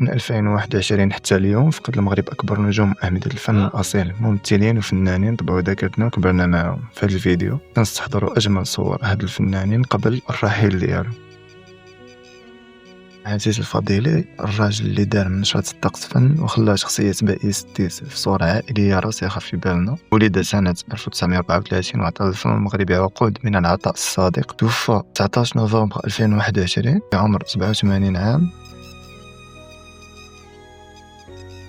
من 2021 حتى اليوم فقد المغرب أكبر نجوم أعمدة الفن الأصيل، ممثلين وفنانين طبعوا ذاكرتنا وكبرنا معهم. في هذا الفيديو كنستحضروا أجمل صور هاد الفنانين قبل الرحيل ديالو. عزيزي الفضيلي، الراجل اللي دار من نشرة الطقس فن وخلى شخصية بائس الديس في صورة عائلية راسخة في بالنا. ولد سنة 1934 وعطى الفن المغربي عقود من العطاء الصادق. توفى 19 نوفمبر 2021 بعمر 87 عام.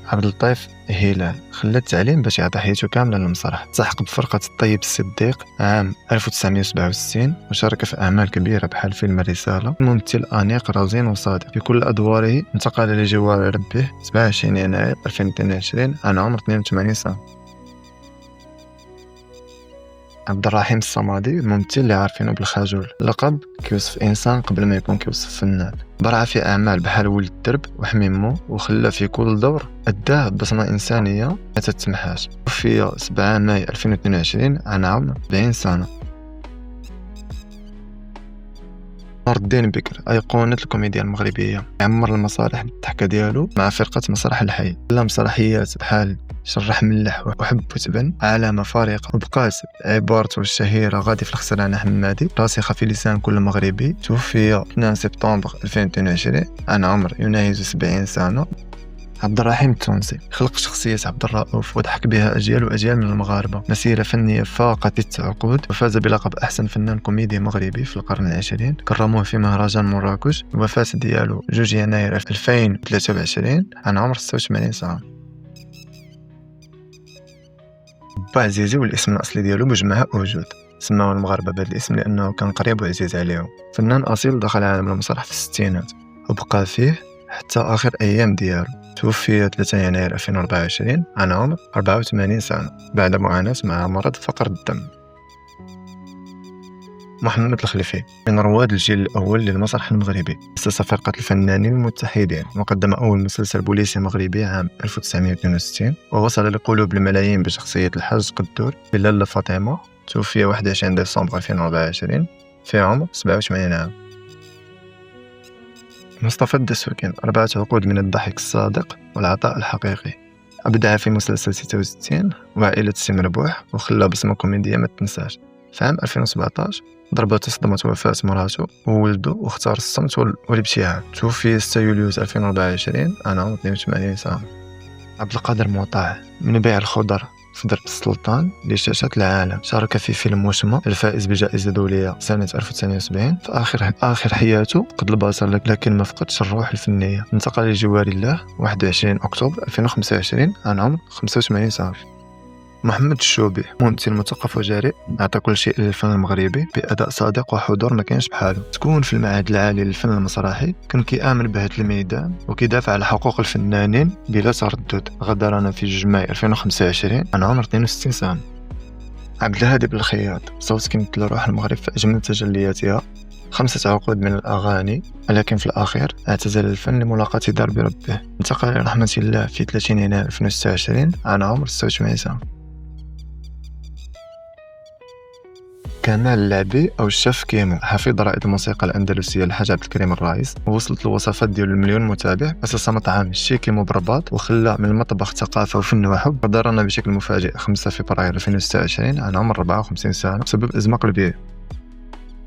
عبد اللطيف هلال خلى التعليم باش يعطي حياته كاملة للمسرح. التحق بفرقة الطيب الصديق عام 1967 وشارك في أعمال كبيرة بحال فيلم الرسالة. ممثل أنيق رزين وصادق في كل أدواره. انتقل لجوار ربه 27 يناير 2022 عن عمر 82 سنة. عبد الرحيم الصمادي ممثل اللي عارفينه بالخجول، لقب كيوصف إنسان قبل ما يكون كيوصف فنان. برع في أعمال بحال ولد الدرب وحميمو، وخلى في كل دور أداه بصمة إنسانية ما تتمحاش. توفي 7 ماي 2022 عن عمر 40 سنة. نور الدين بكر أيقونة الكوميديا المغربية، عمر المسارح بالضحكة ديالو مع فرقة مسرح الحي. له مسرحيات بحال شرح ملح وحب وتبن، علامة فارقة، وبقات عبارته الشهيرة غادي في الخسران حمادي راسخة في لسان كل مغربي. توفي 2 سبتمبر 2022 عن عمر يناهز 70 سنة. عبد الرحيم التونسي خلق شخصية عبد الرؤوف وضحك بها أجيال وأجيال من المغاربة. مسيرة فنية فاقت 6 عقود، وفاز بلقب أحسن فنان كوميدي مغربي في القرن العشرين. كرموه في مهرجان مراكش. الوفاة ديالو 2 يناير 2023 عن عمر 86 سنة. با عزيزي والاسم الأصلي ديالو مجمع وجود، سماو المغاربة بهذا الاسم لأنه كان قريب وعزيز عليهم. فنان أصيل دخل عالم المسرح في الستينات وبقى فيه حتى آخر أيام ديالو. توفي 3 يناير 2024 عن عمر 84 سنة بعد معاناة مع مرض فقر الدم. محمد الخليفي من رواد الجيل الأول للمسرح المغربي، أسس فرقة الفنانين المتحدين وقدم أول مسلسل بوليسي مغربي عام 1962، ووصل لقلوب الملايين بشخصية الحاج قدور في لاله فاطمة. توفي 21 ديسمبر 2024 في عمر 87 عام. مصطفى الدسوقي 4 عقود من الضحك الصادق والعطاء الحقيقي. أبدع في مسلسل 66 وعائلة سي مربوح، وخلى بصمة كوميدية ما تنساش. في عام 2017 ضربته صدمة وفاة مراته وولده واختار الصمت والابتعاد. توفي 6 يوليو 2024 عن عمر 82 سنة. عبد القادر موطاع من بيع الخضر في درب السلطان لشاشات العالم. شارك في فيلم وشمة الفائز بجائزة دولية سنة 1970. في آخر حياته فقد البصر لكن ما فقدش الروح الفنية. انتقل لجوار الله 21 أكتوبر 2025 عن عمر 85 سنة. محمد الشوبي ممثل مثقف وجريء، أعطى كل شيء للفن المغربي بأداء صادق وحضور ما كانش بحاله. تكون في المعهد العالي للفن المسرحي، كان كيآمن بهذا الميدان وكيدافع على حقوق الفنانين بلا تردد. غادرنا في 2 ماي 2025 عن عمر 62 سنة. عبد الهادي بالخياط صوت كيمثل روح المغرب في أجمل تجلياتها. 5 عقود من الأغاني، ولكن في الأخير اعتزل الفن لملاقاة درب ربه. انتقل لرحمة الله في 30 يناير 2026 عن عمر 86 سنة. كمال اللعبي أو الشيف كيمو حفيظ رائد الموسيقى الأندلسية الحاج عبد الكريم الرايس، ووصلت الوصفات ديالو المليون متابع. أسس مطعم شي كيمو برباط وخلى من المطبخ ثقافة وفن وحب. غادرنا بشكل مفاجئ 5 فبراير 2026 عن عمر 54 سنة بسبب أزمة قلبية.